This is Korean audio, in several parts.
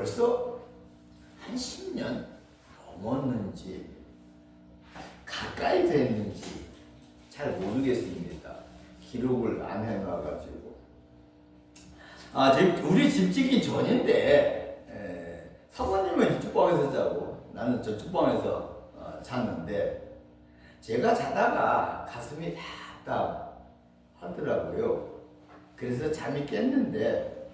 벌써 한 10년 넘었는지 가까이 됐는지 잘 모르겠습니다. 기록을 안 해놔가지고. 우리 집지기 전인데 사모님은 이쪽 방에서 자고 나는 저쪽 방에서 잤는데 제가 자다가 가슴이 답답하더라고요. 그래서 잠이 깼는데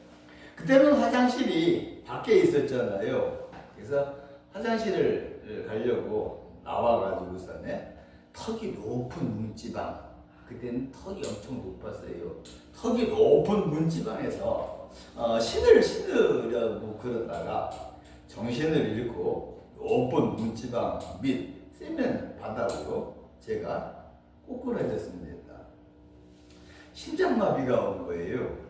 그때는 화장실이 밖에 있었잖아요. 그래서 화장실을 가려고 나와가지고서는 턱이 높은 문지방, 그때는 턱이 엄청 높았어요. 턱이 높은 문지방에서 신을 신으려고 그러다가 정신을 잃고 높은 문지방 및 세면 바닥으로 제가 꼬꾸라졌습니다. 심장마비가 온 거예요.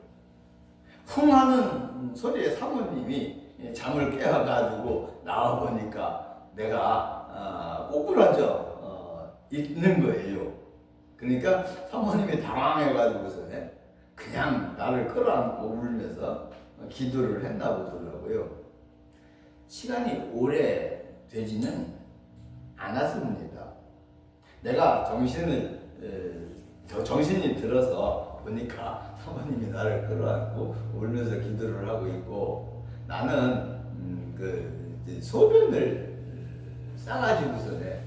흥 하는 소리에 사모님이 잠을 깨워가지고 나와보니까 내가 꼬꾸라져 있는 거예요. 그러니까 사모님이 당황해가지고서는 그냥 나를 끌어안고 울면서 기도를 했나 보더라고요. 시간이 오래 되지는 않았습니다. 내가 정신이 들어서 보니까 사모님이 나를 끌어안고 울면서 기도를 하고 있고 나는 소변을 싸가지고서는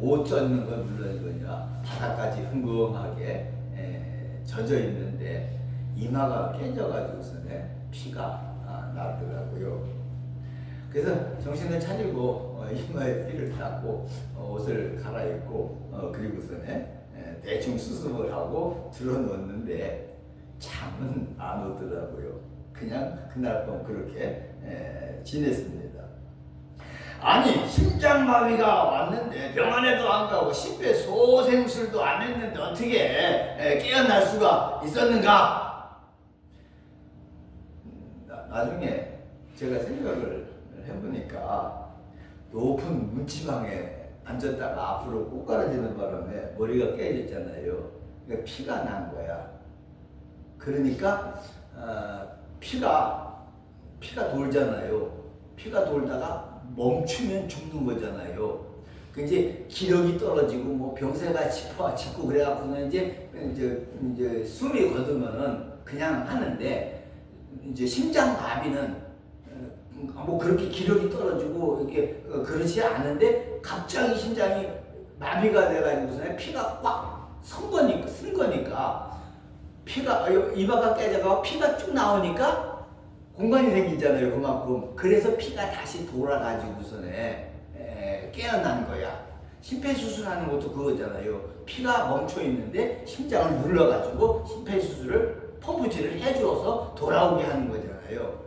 옷 젖는 건 물론이거니와 바닥까지 흥건하게 젖어 있는데 이마가 깨져가지고서는 피가 나더라고요. 그래서 정신을 차리고 이마에 피를 닦고 옷을 갈아입고 그리고서는 대충 수습을 하고 들어놓는데 잠은 안 오더라고요. 그냥 그날 밤 그렇게 지냈습니다. 아니 심장마비가 왔는데 병원에도 안 가고 심폐소생술도 안 했는데 어떻게 깨어날 수가 있었는가? 나중에 제가 생각을 해보니까 높은 문지방에 앉았다가 앞으로 꼬꾸라지는 바람에 머리가 깨졌잖아요. 그러니까 피가 난 거야. 그러니까 피가 돌잖아요. 피가 돌다가 멈추면 죽는 거잖아요. 그 이제 기력이 떨어지고 뭐 병세가 짚고 그래갖고는 이제 숨이 거두면은 그냥 하는데 이제 심장마비는 뭐 그렇게 기력이 떨어지고 이렇게 그렇지 않은데 갑자기 심장이 마비가 돼가지고서 피가 꽉 쓴 거니까 피가 이마가 깨져가 피가 쭉 나오니까 공간이 생기잖아요. 그만큼. 그래서 피가 다시 돌아가지고서는 깨어난 거야. 심폐수술하는 것도 그거잖아요. 피가 멈춰 있는데 심장을 눌러가지고 심폐수술을 펌프질을 해주어서 돌아오게 하는 거잖아요.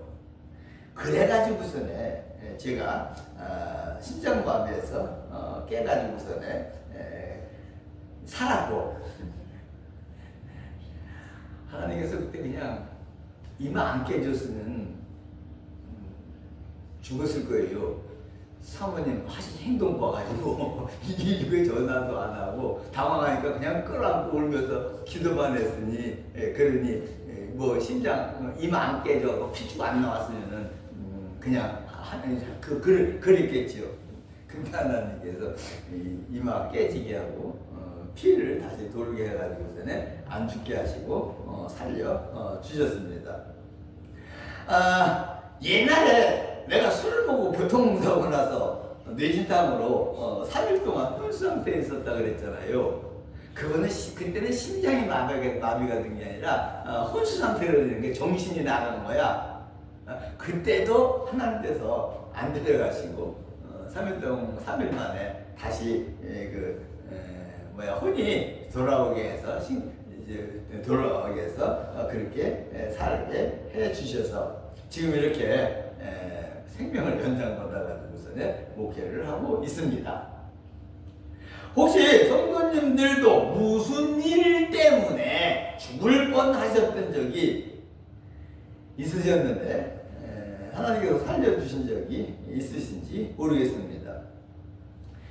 그래가지고서는 제가 심장마비에서 깨가지고서는 살았고 하나님께서 그때 그냥 이마 안 깨졌으면 죽었을 거예요. 사모님 하신 행동 봐가지고 이게 전화도 안 하고 당황하니까 그냥 끌어안고 울면서 기도만 했으니 그러니 뭐 심장 이마 안 깨져 피쭉 안 나왔으면은 그냥 그랬겠지요. 근데 하나님께서 이마 깨지게 하고 피를 다시 돌게 해가지고서는 안 죽게 하시고 살려 주셨습니다. 옛날에 내가 술을 먹고 교통사고 나서 뇌진탕으로 3일 동안 혼수 상태에 있었다 그랬잖아요. 그거는 그때는 심장이 마비가 된 게 아니라 혼수 상태로 되는 게 정신이 나간 거야. 그때도 하나님께서 안 데려가시고 3일 만에 다시 혼이 돌아오게 해서 그렇게 살게 해 주셔서 지금 이렇게 생명을 연장받아가지고서는 목회를 하고 있습니다. 혹시 성도님들도 무슨 일 때문에 죽을 뻔하셨던 적이 있으셨는데 하나님께서 살려주신 적이 있으신지 모르겠습니다.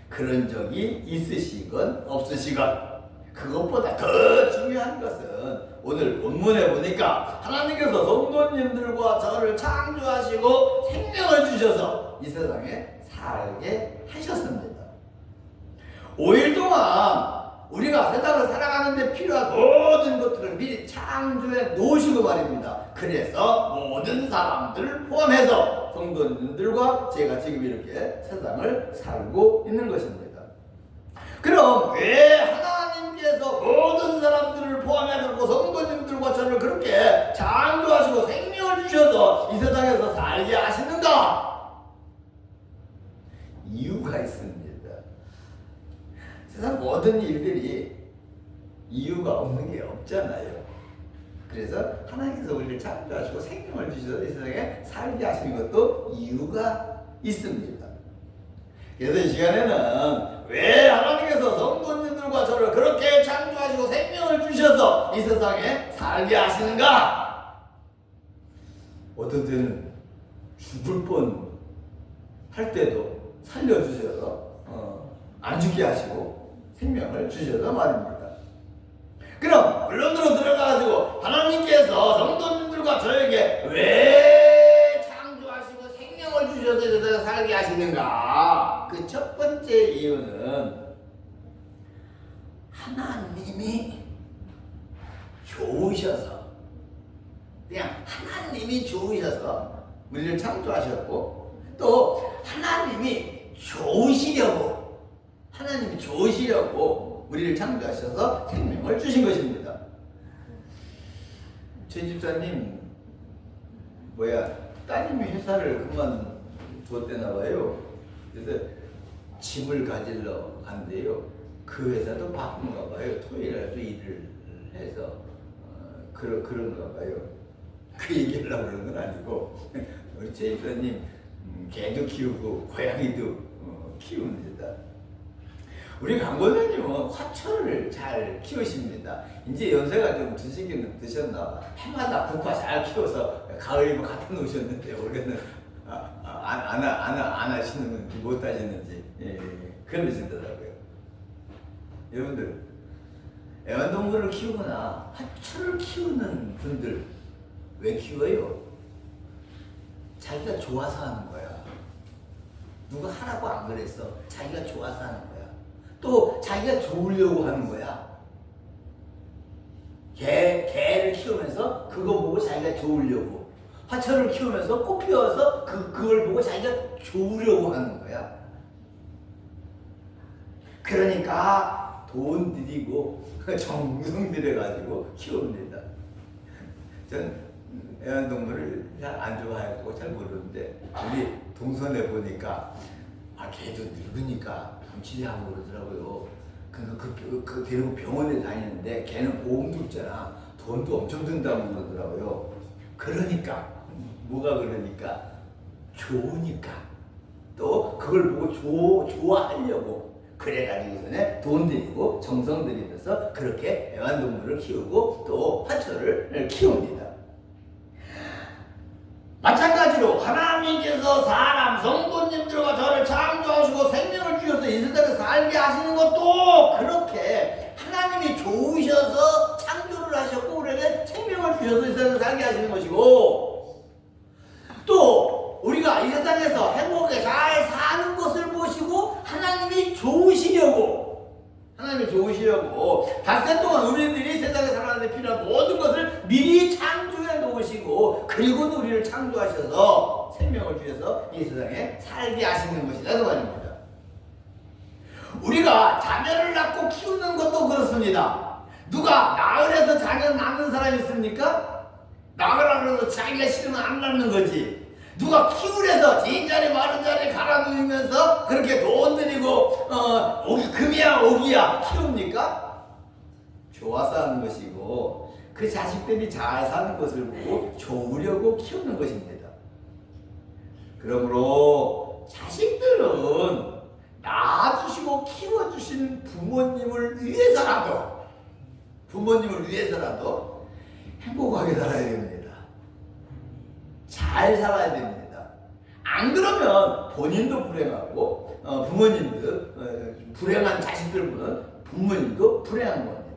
그런 적이 있으시건 없으시건 그것보다 더 중요한 것은 오늘 본문에 보니까 하나님께서 성도님들과 저를 창조하시고 생명을 주셔서 이 세상에 살게 하셨습니다. 5일 동안 우리가 세상을 살아가는데 필요한 모든 것들을 미리 창조해 놓으시고 말입니다. 그래서 모든 사람들을 포함해서 성도님들과 제가 지금 이렇게 세상을 살고 있는 것입니다. 그럼 왜 하나님께서 모든 사람들을 포함해서 성도님들과 저를 그렇게 창조하시고 생명을 주셔서 이 세상에서 살게 하시는가? 이유가 있습니다. 세상 모든 일들이 이유가 없는 게 없잖아요. 그래서 하나님께서 우리를 창조하시고 생명을 주셔서 이 세상에 살게 하시는 것도 이유가 있습니다. 그래서 이 시간에는 왜 하나님께서 성도님들과 저를 그렇게 창조하시고 생명을 주셔서 이 세상에 살게 하시는가? 어떤 때는 죽을 뻔 할 때도 살려주셔서 안 죽게 하시고 생명을 주셔서 말입니다. 그럼 본론으로 들어가가지고 하나님께서 성도님들과 저에게 왜 창조하시고 생명을 주셔서 이 세상에 살게 하시는가? 그 첫 번째 이유는 하나님이 좋으셔서, 그냥 하나님이 좋으셔서 우리를 창조하셨고, 또 하나님이 좋으시려고 우리를 창조하셔서 생명을 주신 것입니다. 제 집사님 따님이 회사를 그만뒀대나 봐요. 그래서 집을 가지러 간대요. 그 회사도 바쁜가 봐요. 토요일에도 일을 해서 그런가 봐요. 그 얘기를 하려고 그런 건 아니고 우리 제 집사님 개도 키우고 고양이도 키웁니다. 우리 강권사님은 화초를 잘 키우십니다. 이제 연세가 좀 드시기는 드셨나. 해마다 국화 잘 키워서 가을이면 갖다 놓으셨는데 올해는 안 하시는지 못 하시는지 그러시더라고요. 여러분들 애완동물을 키우거나 화초를 키우는 분들 왜 키워요? 자기가 좋아서 하는 거야. 누가 하라고 안 그랬어. 자기가 좋아서 하는 거야. 또 자기가 좋으려고 하는 거야. 개를 키우면서 그거 보고 자기가 좋으려고, 화초를 키우면서 꽃 피워서 그걸 보고 자기가 좋으려고 하는 거야. 그러니까 돈 들이고 정성 들여가지고 키웁니다. 전 애완동물을 잘 안 좋아하고 잘 모르는데 우리 동선에 보니까 걔도 늙으니까 병치레하고 그러더라고요. 그 데리고 병원에 다니는데 걔는 보험도 없잖아. 돈도 엄청 든다고 그러더라고요. 그러니까 뭐가 그러니까 좋으니까 또 그걸 보고 좋아하려고 그래가지고서는 돈 들이고 정성 들이면서 그렇게 애완동물을 키우고 또 화초를 키웁니다. 마찬가지로 하나님께서 사람 성도님들과 저를 창조하시고 생명을 주셔서 이 세상에 살게 하시는 것도 그렇게 하나님이 좋으셔서 창조를 하셨고 우리에게 생명을 주셔서 이 세상에 살게 하시는 것이고, 또 우리가 이 세상에서 행복하게 잘 사는 것을 보시고 하나님이 좋으시려고 닷새 동안 우리들이 세상에 살아가는데 필요한 모든 것을 미리 창조해 놓으시고 그리고 우리를 창조하셔서 생명을 주셔서 이 세상에 살게 하시는 것이다 그 말입니다. 우리가 자녀를 낳고 키우는 것도 그렇습니다. 누가 나흘에서 자녀 낳는 사람이 있습니까? 낳으라고 해서 자기가 싫으면 안 낳는 거지. 누가 키우래서 진자리 마른자리 갈아 누이면서 그렇게 돈 들이고 금이야 오기야 키웁니까? 좋아서 하는 것이고 그 자식들이 잘 사는 것을 보고 좋으려고 키우는 것입니다. 그러므로 자식들은 낳아주시고 키워주신 부모님을 위해서라도 행복하게 살아야 됩니다. 잘 살아야 됩니다. 안 그러면 본인도 불행하고 부모님도 불행한 자식들 보는 부모님도 불행한 겁니다.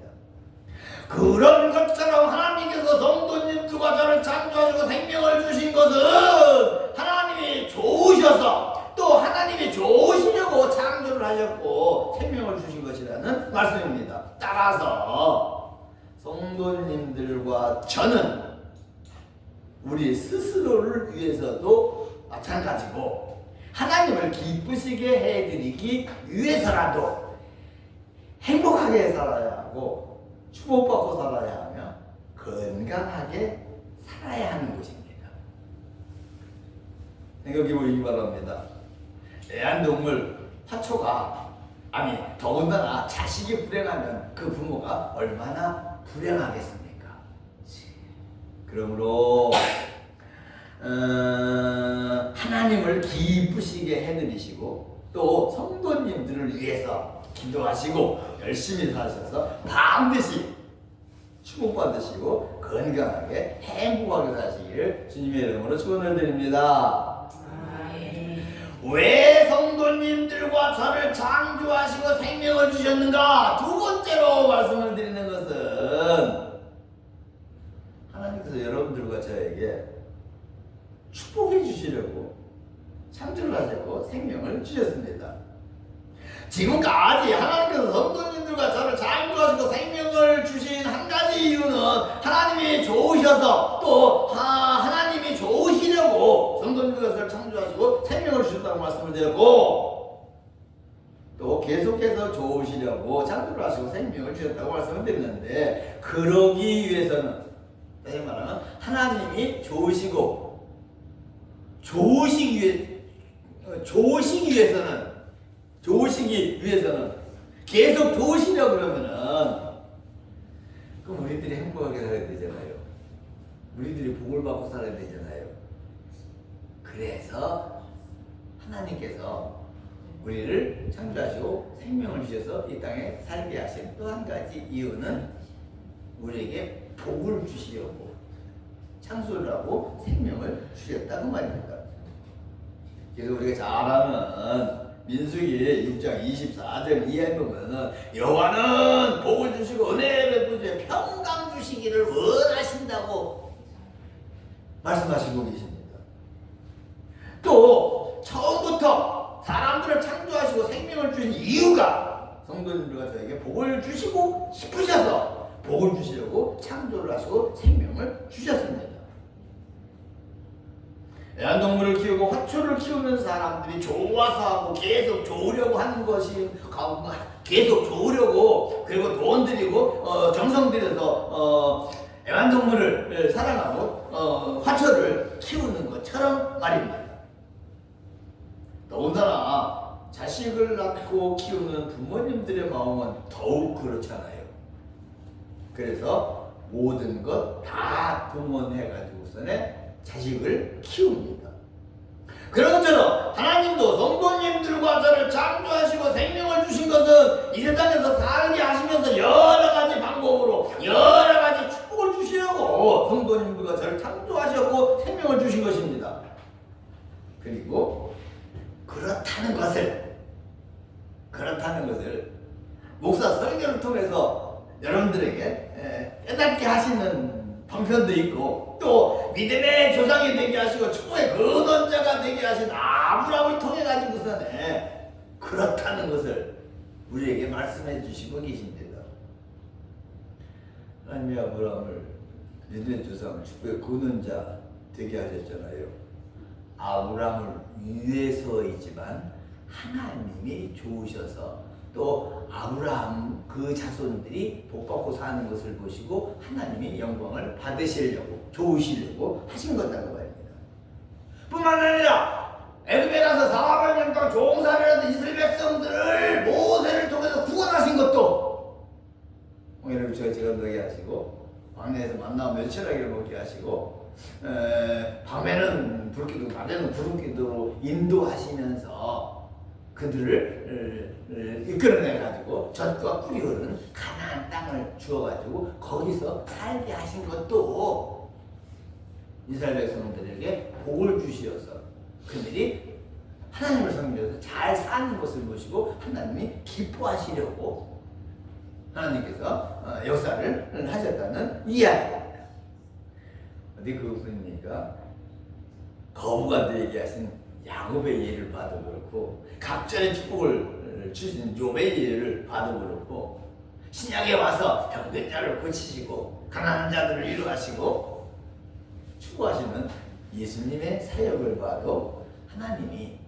그런 것처럼 하나님께서 성도님들과 저를 창조하시고 생명을 주신 것은 하나님이 좋으셔서 또 하나님이 좋으시려고 창조를 하셨고 생명을 주신 것이라는 말씀입니다. 따라서 성도님들과 저는 우리 스스로를 위해서도 마찬가지고 하나님을 기쁘시게 해드리기 위해서라도 행복하게 살아야 하고 축복받고 살아야 하며 건강하게 살아야 하는 것입니다. 생각해 보시기 바랍니다. 애완동물 화초가 더군다나 자식이 불행하면 그 부모가 얼마나 불행하겠습니까? 그러므로 하나님을 기쁘시게 해드리시고 또 성도님들을 위해서 기도하시고 열심히 사셔서 반드시 축복받으시고 건강하게 행복하게 사시기를 주님의 이름으로 축원을 드립니다. 왜 성도님들과 저를 창조하시고 생명을 주셨는가? 두 번째로 말씀을 드리는 것은 하나님께서 여러분들과 저에게 축복해 주시려고 창조를 하셨고 생명을 주셨습니다. 지금까지 하나님께서 성도님들과 저를 창조하시고 생명을 주신 한 가지 이유는 하나님이 좋으셔서 또 하나님이 좋으시려고 성도님들과 저를 창조하시고 생명을 주셨다고 말씀을 드렸고 또 계속해서 좋으시려고 창조를 하시고 생명을 주셨다고 말씀을 드렸는데 그러기 위해서는 다시 말하면 하나님이 좋으시기 위해서는 계속 좋으시려고 그러면은 그럼 우리들이 행복하게 살아야 되잖아요. 우리들이 복을 받고 살아야 되잖아요. 그래서 하나님께서 우리를 창조하시고 생명을 주셔서 이 땅에 살게 하신 또 한 가지 이유는 우리에게 복을 주시려고 창조를 하고 생명을 주셨다고 말입니다. 그래서 우리가 잘 아는 민수기 6장 24절 이하에 보면은 여호와는 복을 주시고 은혜를 베푸시고 평강 주시기를 원하신다고 말씀하시고 계십니다. 또 처음부터 사람들을 창조하시고 생명을 주신 이유가 성도님들과 저에게 복을 주시고 싶으셔서 복을 주시려고 창조를 하시고 생명을 주셨습니다. 애완동물을 키우고 화초를 키우는 사람들이 좋아서 하고 계속 좋으려고 하는 것이 계속 좋으려고 그리고 돈 들이고 정성 들여서 애완동물을 사랑하고 화초를 키우는 것처럼 말입니다. 더군다나 자식을 낳고 키우는 부모님들의 마음은 더욱 그렇잖아요. 그래서 모든 것 다 동원해가지고서는 자식을 키웁니다. 그런 것처럼 하나님도 성도님들과 저를 창조하시고 생명을 주신 것은 이 세상에서 살게 하시면서 여러 가지 방법으로 여러 가지 축복을 주시려고 성도님들과 저를 창조하셨고 생명을 주신 것입니다. 그리고 그렇다는 것을 목사 설교를 통해서 여러분들에게 깨닫게 하시는 방편도 있고 또 믿음의 조상이 되게 하시고 축복의 근원자가 되게 하신 아브라함을 통해 가지고서는 그렇다는 것을 우리에게 말씀해 주시고 계십니다. 하나님이 아브라함을 믿음의 조상을 축복의 근원자 되게 하셨잖아요. 아브라함을 위해서이지만 하나님이 좋으셔서 또 아브라함 그 자손들이 복받고 사는 것을 보시고 하나님이 영광을 받으시려고 좋으시려고 하신 것이라고 말입니다. 뿐만 아니라 애굽에 가서 400년 동안 종살이 하던 이스라엘 백성들을 모세를 통해서 구원하신 것도 오늘은 저희가 먹게 하시고 광야에서 만나 멸치라기를 먹게 하시고 밤에는 불기둥 낮에는 구름기둥으로 인도하시면서 그들을 이끌어내가지고 젖과 꿀이 흐르는 가나안 땅을 주어가지고 거기서 살게 하신 것도 이스라엘 백성들에게 복을 주시어서 그들이 하나님을 섬기면서 잘 사는 것을 보시고 하나님이 기뻐하시려고 하나님께서 역사를 하셨다는 이야기입니다. 어디 그분이니까 거부간도 얘기하신 야곱의 예를 봐도 그렇고 각절의 축복을 주신 욥의 예를 봐도 그렇고 신약에 와서 병든 자를 고치시고 가난한 자들을 위로하시고 추구하시는 예수님의 사역을 봐도 하나님이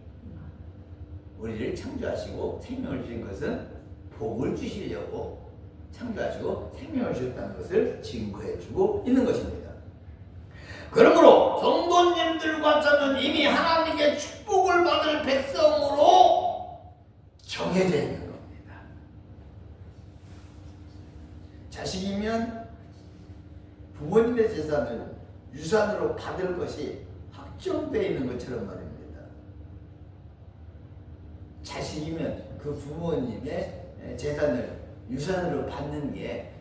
우리를 창조하시고 생명을 주신 것은 복을 주시려고 창조하시고 생명을 주셨다는 것을 증거해주고 있는 것입니다. 그러므로 성도님들과 저는 이미 하나님께 축복을 받을 백성으로 정해져 있는 겁니다. 자식이면 부모님의 재산을 유산으로 받을 것이 확정되어 있는 것처럼 말입니다. 자식이면 그 부모님의 재산을 유산으로 받는 게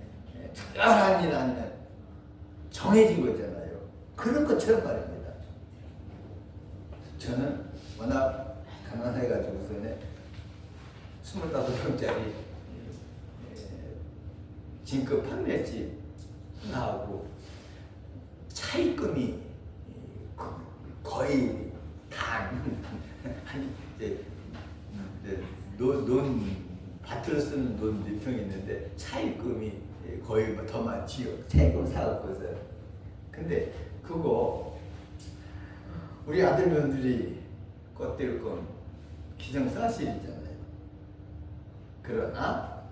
특별한 일 아니면 정해진 거잖아요. 그런 것처럼 말입니다. 저는 워낙 가난해가지고서는 25평짜리 진급 판매집 하고 차입금이 거의 다 밭으로 쓰는 논 몇 평 있는데 차입금이 거의 더 많지요. 차입금 사갖고서. 근데 그거 우리 아들 며느리 껏뛸건 기정사실이잖아요. 그러나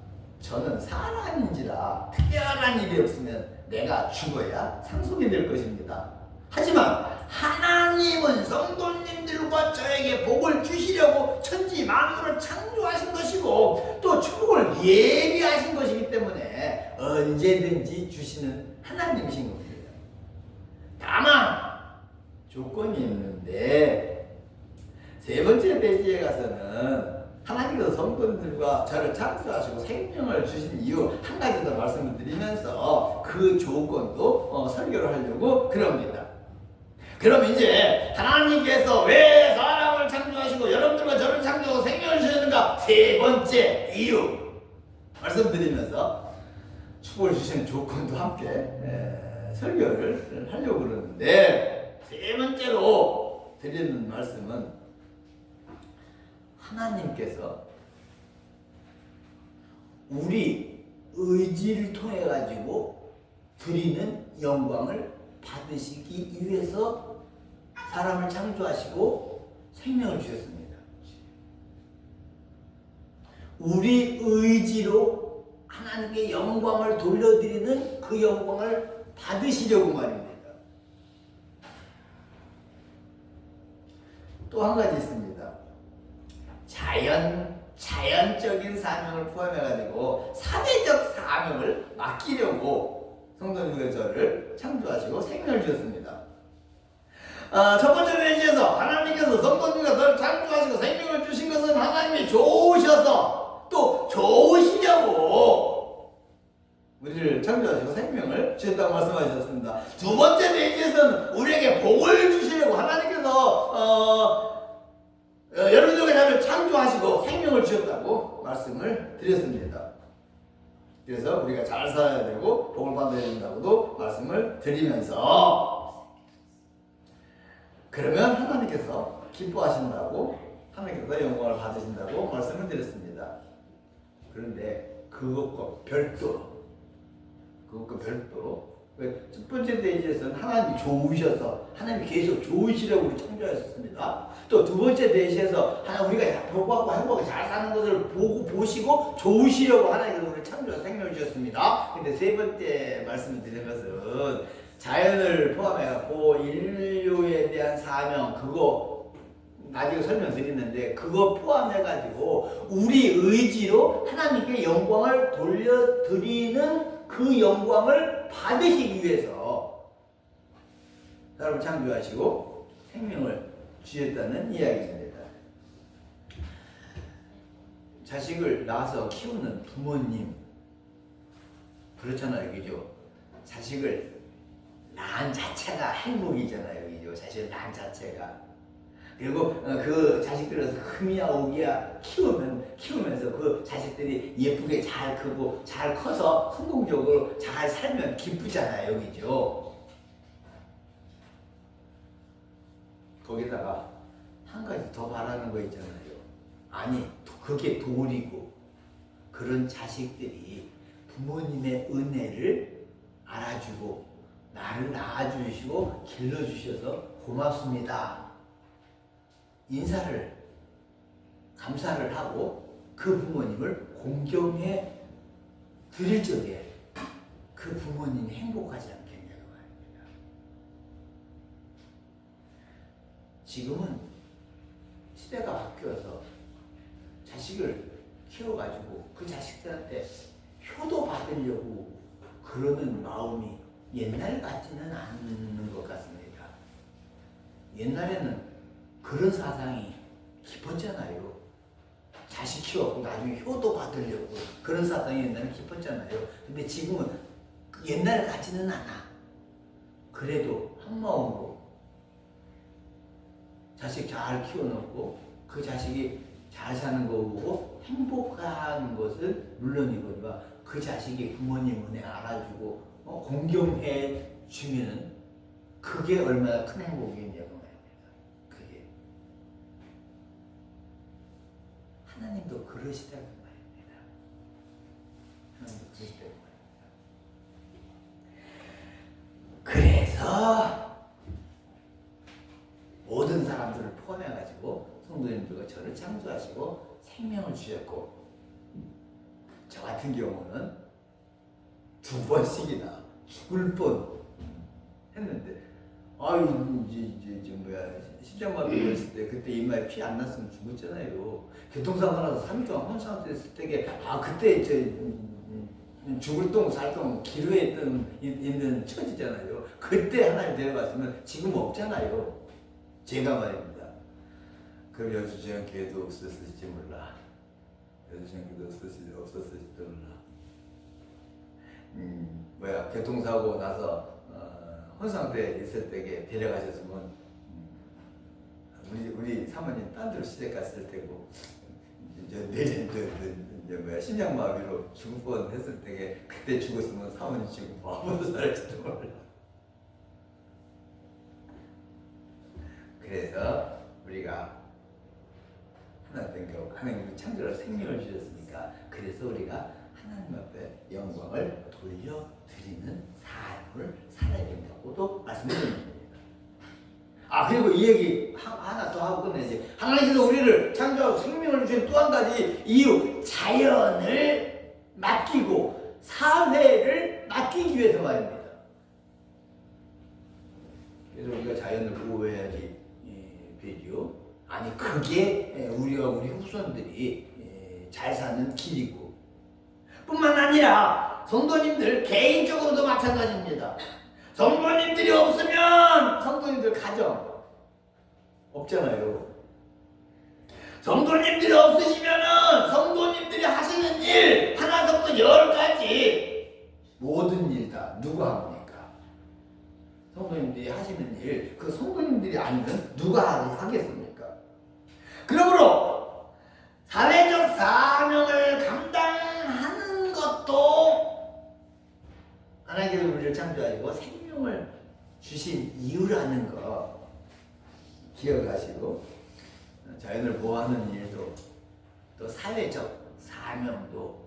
저는 사람인지라 특별한 일이 없으면 내가 죽어야 상속이 될 것입니다. 하지만 하나님은 성도님들과 저에게 복을 주시려고 천지 만물을 창조하신 것이고 또 축복을 예비하신 것이기 때문에 언제든지 주시는 하나님이신 겁니다. 다만 조건이 있는데 세 번째 페이지에 가서는 하나님께서 성도들과 저를 창조하시고 생명을 주신 이유 한 가지 더 말씀을 드리면서 그 조건도 설교를 하려고 그럽니다. 그럼 이제 하나님께서 왜 사람을 창조하시고 여러분들과 저를 창조하고 생명을 주셨는가 세 번째 이유 말씀드리면서 축복을 주시는 조건도 함께 설교를 하려고 그러는데 세 번째로 드리는 말씀은 하나님께서 우리 의지를 통해 가지고 드리는 영광을 받으시기 위해서 사람을 창조하시고 생명을 주셨습니다. 우리 의지로 하나님께 영광을 돌려드리는 그 영광을 받으시려고 말입니다. 또 한 가지 있습니다. 자연적인 사명을 포함해가지고 사회적 사명을 맡기려고 성도님과 저를 창조하시고 생명을 주셨습니다. 첫 번째 페이지에서 하나님께서 성도님과 저를 창조하시고 생명을 주신 것은 하나님이 좋으셔서 또 좋으시려고 우리를 창조하시고 생명을 주셨다고 말씀하셨습니다. 두 번째 페이지에서는 우리에게 복을 주시려고 하나님께서 여러분들과 저를 창조하시고 생명을 주셨다고 말씀을 드렸습니다. 그래서 우리가 잘 살아야 되고 복을 받아야 된다고도 말씀을 드리면서 그러면 하나님께서 기뻐하신다고 하나님께서 영광을 받으신다고 말씀을 드렸습니다. 그런데 그것과 별도로 첫 번째 페이지에서는 하나님이 좋으셔서 하나님이 계속 좋으시려고 우리 창조하셨습니다. 또 두 번째 페이지에서 우리가 복받고 행복하게 잘 사는 것을 보시고 좋으시려고 하나님께서 우리를 창조해서 생명을 주셨습니다. 근데 세 번째 말씀을 드린 것은 자연을 포함해갖고 인류에 대한 사명 그거 나중에 설명드리는데 그거 포함해가지고 우리 의지로 하나님께 영광을 돌려드리는 그 영광을 받으시기 위해서 사람을 창조하시고 생명을 주셨다는 이야기입니다. 자식을 낳아서 키우는 부모님 그렇잖아요, 그죠? 자식을 낳은 자체가 행복이잖아요, 그죠? 자식을 낳은 자체가. 그리고 그 자식들을 흠이야 오기야 키우면서 그 자식들이 예쁘게 잘 크고 잘 커서 성공적으로 잘 살면 기쁘잖아요, 여기죠. 거기다가 한 가지 더 바라는 거 있잖아요. 아니, 그게 도리고 그런 자식들이 부모님의 은혜를 알아주고 나를 낳아주시고 길러주셔서 고맙습니다. 인사를 감사를 하고 그 부모님을 공경해 드릴 적에 그 부모님이 행복하지 않겠냐고 말입니다. 지금은 시대가 바뀌어서 자식을 키워가지고 그 자식들한테 효도 받으려고 그러는 마음이 옛날 같지는 않는 것 같습니다. 옛날에는 그런 사상이 깊었잖아요. 자식 키워갖고 나중에 효도 받으려고 그런 사상이 옛날에 깊었잖아요. 근데 지금은 옛날 같지는 않아. 그래도 한마음으로 자식 잘 키워놓고 그 자식이 잘 사는 거 보고 행복한 것을 물론이거니와 그 자식이 부모님 은혜 알아주고 공경해 주면은 그게 얼마나 큰 행복이냐고 말입니다. 그게 하나님도 그러시다고 말입니다. 하나님도 그러시다고 말입니다. 그래서 모든 사람들을 포함해가지고 성도님들과 저를 창조하시고 생명을 주셨고, 저 같은 경우는 2번씩이나 죽을 뻔 했는데, 아유, 이제 뭐야, 심장마비 걸렸을 때, 그때 이마에 피 안 났으면 죽었잖아요. 교통사고 나서 3일 동안 혼상태 됐을 때게, 그때 죽을 똥, 살 똥, 기로에 있는 처지잖아요. 그때 하나님 데려갔으면 지금 없잖아요. 제가 말입니다. 그럼 여주시장 기회도 없었을지 몰라. 여주시장 기회도 없었을지도 몰라. 교통사고 나서 혼상태 있을 때게 데려가셨으면 우리 사모님 딴 데로 시댁 갔을 때고 심장마비로 죽을 뻔했을 때게 그때 죽었으면 사모님 지금 아무도 살지도 몰라. 그래서 우리가 하나님이 창조를 생명을 주셨으니까, 그래서 우리가 하나님 앞에 영광을 돌려드리는 삶을 살아야 된다고도 말씀드립니다. 그리고 이 얘기 하나 더 하고 끝내지. 하나님께서 우리를 창조하고 생명을 주신 또 한 가지 이유, 자연을 맡기고 사회를 맡기기 위해서 말입니다. 그래서 우리가 자연을 보호해야지 되죠. 아니, 그게 우리와 우리 후손들이 잘 사는 길이고, 뿐만 아니라 성도님들 개인적으로도 마찬가지입니다. 성도님들이 없으면 성도님들 가정 없잖아요. 성도님들이 없으시면은 성도님들이 하시는 일 하나부터 10가지 모든 일 다 누가 합니까? 성도님들이 하시는 일, 그 성도님들이 아니면 누가 하겠습니까? 그러므로 사회적 사명을 감당하는 것도 하나님께서 우리를 창조하시고 생명을 주신 이유라는 거 기억하시고, 자연을 보호하는 일도 또 사회적 사명도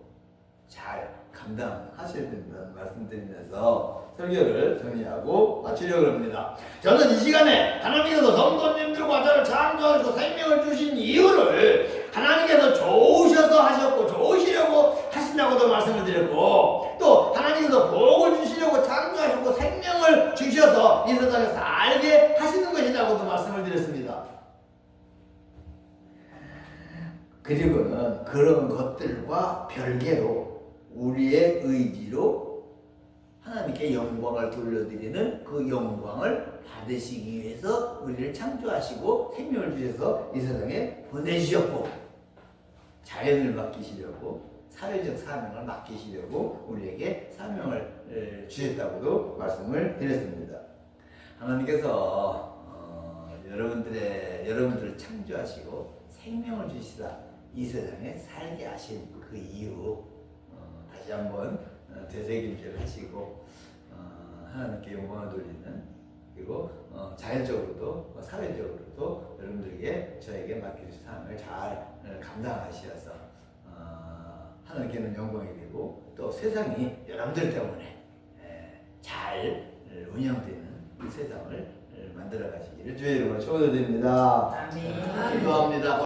잘 감당하셔야 된다는 말씀드리면서 설교를 정리하고 마치려고 합니다. 저는 이 시간에 하나님께서 성도님들과 저를 창조하시고 생명을 주신 이유를 하나님께서 좋으셔서 하셨고 좋으시려고 하신다고도 말씀을 드렸고, 또 하나님께서 복을 주시려고 창조하시고 생명을 주셔서 이 세상에 살게 하시는 것이라고도 말씀을 드렸습니다. 그리고는 그런 것들과 별개로 우리의 의지로 하나님께 영광을 돌려드리는 그 영광을 받으시기 위해서 우리를 창조하시고 생명을 주셔서 이 세상에 보내주셨고, 자연을 맡기시려고, 사회적 사명을 맡기시려고 우리에게 사명을 주셨다고도 말씀을 드렸습니다. 하나님께서 여러분들을 창조하시고 생명을 주시다 이 세상에 살게 하신 그 이유 다시 한번 되새김질 하시고 하나님께 영광을 돌리는 그리고 자연적으로도 사회적으로도 여러분들에게 저에게 맡겨주신 사명을 잘 감당하셔서 하나님께는 영광이 되고 또 세상이 여러분들 때문에 잘 운영되는 이 세상을 만들어 가시기를 주의 이름으로 축원드립니다. 아멘. 기도합니다.